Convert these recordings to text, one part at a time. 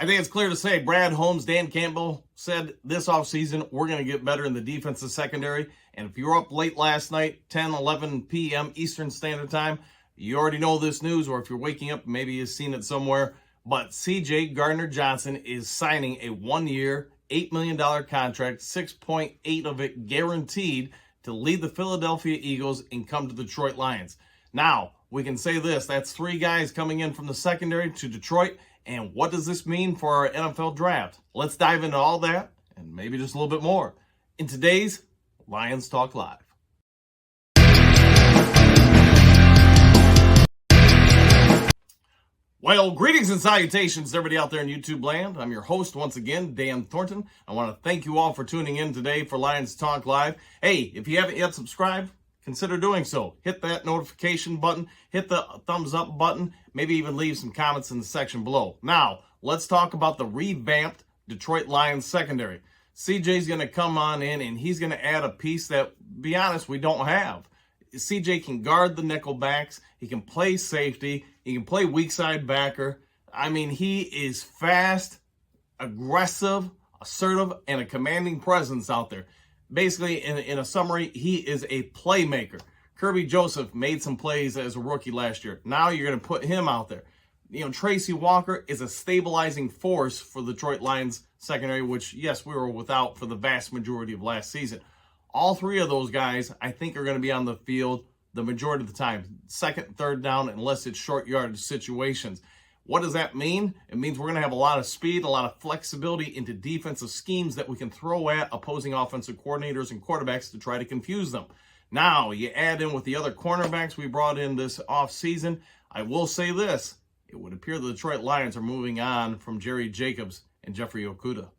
I think it's clear to say Brad Holmes, Dan Campbell said this offseason, we're going to get better in the defensive secondary. And if you were up late last night, 10, 11 p.m. Eastern Standard Time, you already know this news, or if you're waking up, maybe you've seen it somewhere. But CJ Gardner-Johnson is signing a 1-year, $8 million contract, 6.8 of it guaranteed to lead the Philadelphia Eagles and come to the Detroit Lions. Now, we can say this, that's 3 guys coming in from the secondary to Detroit. And what does this mean for our NFL draft? Let's dive into all that and maybe just a little bit more in today's Lions Talk Live. Well, greetings and salutations to everybody out there in YouTube land. I'm your host once again, Dan Thornton. I want to thank you all for tuning in today for Lions Talk Live. Hey, if you haven't yet subscribed, consider doing so. Hit that notification button, hit the thumbs up button, maybe even leave some comments in the section below. Now, let's talk about the revamped Detroit Lions secondary. CJ's going to come on in and he's going to add a piece that, be honest, we don't have. CJ can guard the nickel backs. He can play safety. He can play weak side backer. I mean, he is fast, aggressive, assertive, and a commanding presence out there. Basically, in a summary, he is a playmaker. Kirby Joseph made some plays as a rookie last year. Now you're going to put him out there. You know, Tracy Walker is a stabilizing force for the Detroit Lions secondary, which, yes, we were without for the vast majority of last season. All 3 of those guys, I think, are going to be on the field the majority of the time. Second, third down, unless it's short yardage situations. What does that mean? It means we're going to have a lot of speed, a lot of flexibility into defensive schemes that we can throw at opposing offensive coordinators and quarterbacks to try to confuse them. Now, you add in with the other cornerbacks we brought in this offseason. I will say this. It would appear the Detroit Lions are moving on from Jerry Jacobs and Jeffrey Okudah.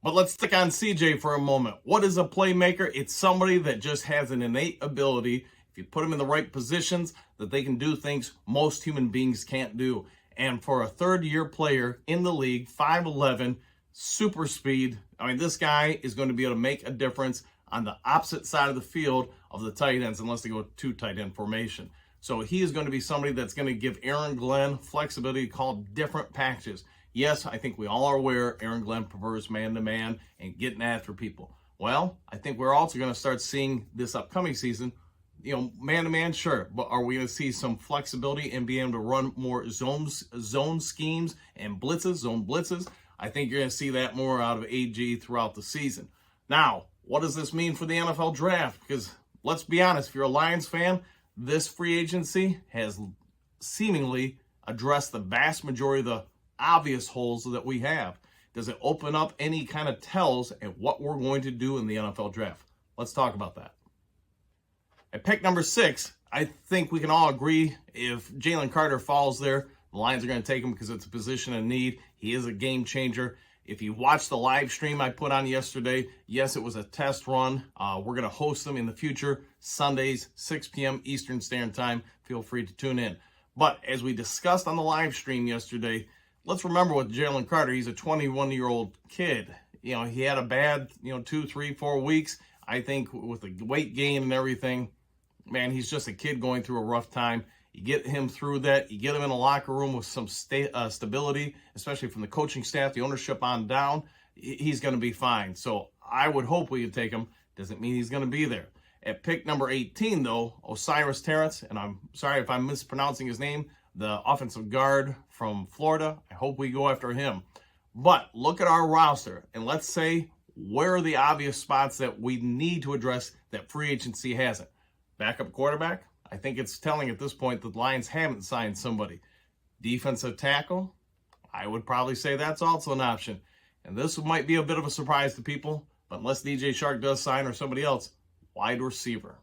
But let's stick on CJ for a moment. What is a playmaker? It's somebody that just has an innate ability, if you put them in the right positions, that they can do things most human beings can't do. And for a third-year player in the league, 5'11", super speed, I mean, this guy is going to be able to make a difference on the opposite side of the field of the tight ends, unless they go 2 tight end formation. So he is going to be somebody that's going to give Aaron Glenn flexibility to call different packages. Yes, I think we all are aware Aaron Glenn prefers man-to-man and getting after people. Well, I think we're also going to start seeing this upcoming season, you know, man-to-man, sure, but are we going to see some flexibility and be able to run more zone schemes and blitzes, zone blitzes? I think you're going to see that more out of AG throughout the season. Now, what does this mean for the NFL draft? Because let's be honest, if you're a Lions fan, this free agency has seemingly addressed the vast majority of the obvious holes that we have. Does it open up any kind of tells at what we're going to do in the NFL draft? Let's talk about that. At pick number 6, I think we can all agree if Jalen Carter falls there, the Lions are going to take him because it's a position of need. He is a game changer. If you watched the live stream I put on yesterday, yes, it was a test run. We're going to host them in the future, Sundays, 6 p.m. Eastern Standard Time. Feel free to tune in. But as we discussed on the live stream yesterday, let's remember with Jalen Carter, he's a 21-year-old kid. You know, he had a bad, 2, 3, 4 weeks. I think with the weight gain and everything, man, he's just a kid going through a rough time. You get him through that. You get him in a locker room with some stability, especially from the coaching staff, the ownership on down. He's going to be fine. So I would hope we could take him. Doesn't mean he's going to be there. At pick number 18, though, Osiris Terrence, and I'm sorry if I'm mispronouncing his name, the offensive guard from Florida. I hope we go after him. But look at our roster, and let's say where are the obvious spots that we need to address that free agency hasn't. Backup quarterback, I think it's telling at this point that the Lions haven't signed somebody. Defensive tackle, I would probably say that's also an option. And this might be a bit of a surprise to people, but unless DJ Shark does sign or somebody else, wide receiver.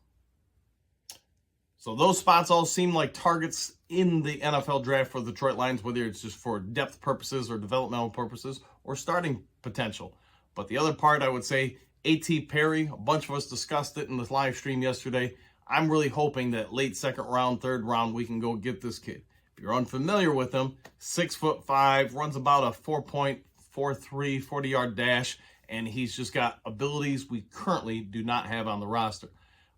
So those spots all seem like targets in the NFL draft for the Detroit Lions, whether it's just for depth purposes or developmental purposes or starting potential. But the other part, I would say, A.T. Perry, a bunch of us discussed it in the live stream yesterday. I'm really hoping that late second round, third round, we can go get this kid. If you're unfamiliar with him, 6'5", runs about a 4.43 40-yard dash, and he's just got abilities we currently do not have on the roster.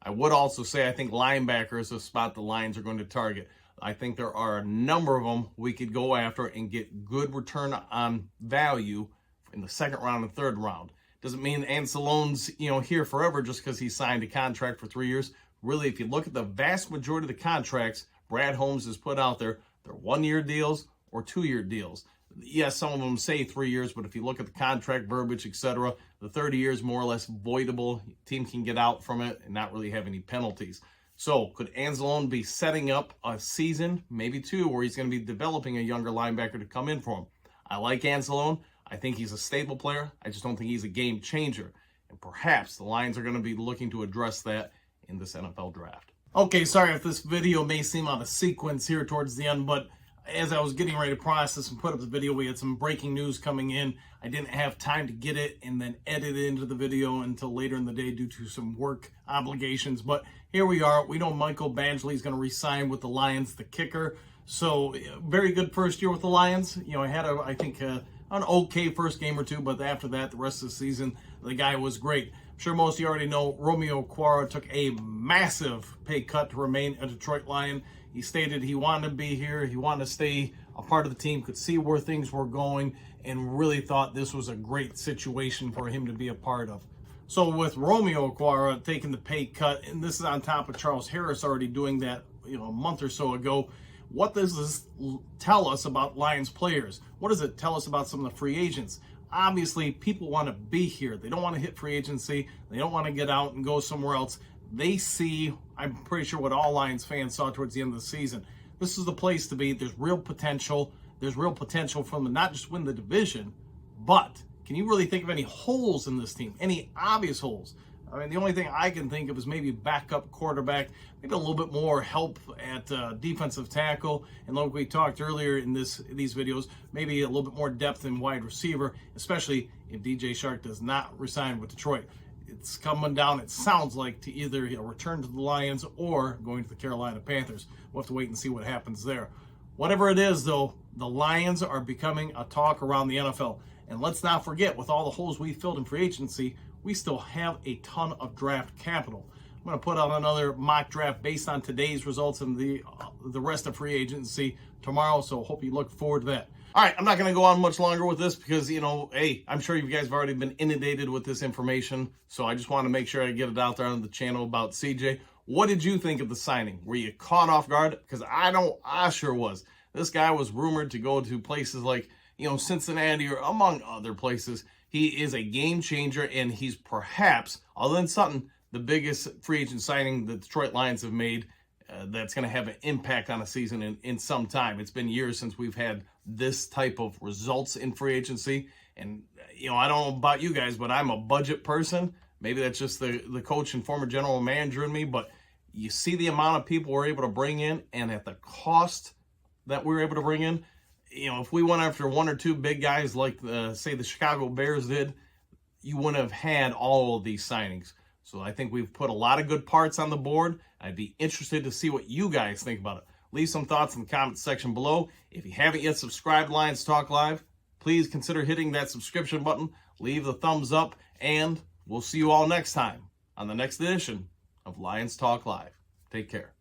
I would also say I think linebacker is a spot the Lions are going to target. I think there are a number of them we could go after and get good return on value in the second round and third round. Doesn't mean Ancelone's, here forever just because he signed a contract for 3 years. Really, if you look at the vast majority of the contracts Brad Holmes has put out there, they're 1-year deals or 2-year deals. Yes, some of them say 3 years, but if you look at the contract verbiage, etc., the 30 years more or less voidable. Team can get out from it and not really have any penalties. So could Anzalone be setting up a season, maybe 2, where he's going to be developing a younger linebacker to come in for him? I like Anzalone. I think he's a stable player. I just don't think he's a game changer. And perhaps the Lions are going to be looking to address that in this NFL draft. Okay, sorry if this video may seem out of sequence here towards the end, but as I was getting ready to process and put up the video, we had some breaking news coming in. I didn't have time to get it and then edit it into the video until later in the day due to some work obligations. But here we are. We know Michael Badgley is going to re-sign with the Lions, the kicker. So very good first year with the Lions. I had, I think, an okay first game or two, but after that, the rest of the season, the guy was great. I'm sure most of you already know Romeo took a massive pay cut to remain a Detroit Lion. He stated he wanted to be here, he wanted to stay a part of the team, could see where things were going, and really thought this was a great situation for him to be a part of. So with Romeo taking the pay cut, and this is on top of Charles Harris already doing that a month or so ago, what does this tell us about Lions players? What does it tell us about some of the free agents? Obviously, people want to be here. They don't want to hit free agency. They don't want to get out and go somewhere else. They see, I'm pretty sure what all Lions fans saw towards the end of the season. This is the place to be. There's real potential. There's real potential for them to not just win the division, but can you really think of any holes in this team? Any obvious holes? I mean, the only thing I can think of is maybe backup quarterback, maybe a little bit more help at defensive tackle, and like we talked earlier in these videos, maybe a little bit more depth in wide receiver, especially if DJ Shark does not resign with Detroit. It's coming down, it sounds like, to either return to the Lions or going to the Carolina Panthers. We'll have to wait and see what happens there. Whatever it is, though, the Lions are becoming a talk around the NFL. And let's not forget, with all the holes we filled in free agency, we still have a ton of draft capital. I'm going to put out another mock draft based on today's results and the rest of free agency tomorrow, so hope you look forward to that. All right, I'm not going to go on much longer with this because, hey, I'm sure you guys have already been inundated with this information, so I just want to make sure I get it out there on the channel about CJ. What did you think of the signing? Were you caught off guard? Because I sure was. This guy was rumored to go to places like, Cincinnati or among other places. He is a game changer, and he's perhaps, other than Sutton, the biggest free agent signing the Detroit Lions have made that's going to have an impact on a season in some time. It's been years since we've had this type of results in free agency. And, I don't know about you guys, but I'm a budget person. Maybe that's just the coach and former general manager in me, but you see the amount of people we're able to bring in and at the cost that we're able to bring in. If we went after one or two big guys like, say, the Chicago Bears did, you wouldn't have had all of these signings. So I think we've put a lot of good parts on the board. I'd be interested to see what you guys think about it. Leave some thoughts in the comment section below. If you haven't yet subscribed to Lions Talk Live, please consider hitting that subscription button. Leave the thumbs up, and we'll see you all next time on the next edition of Lions Talk Live. Take care.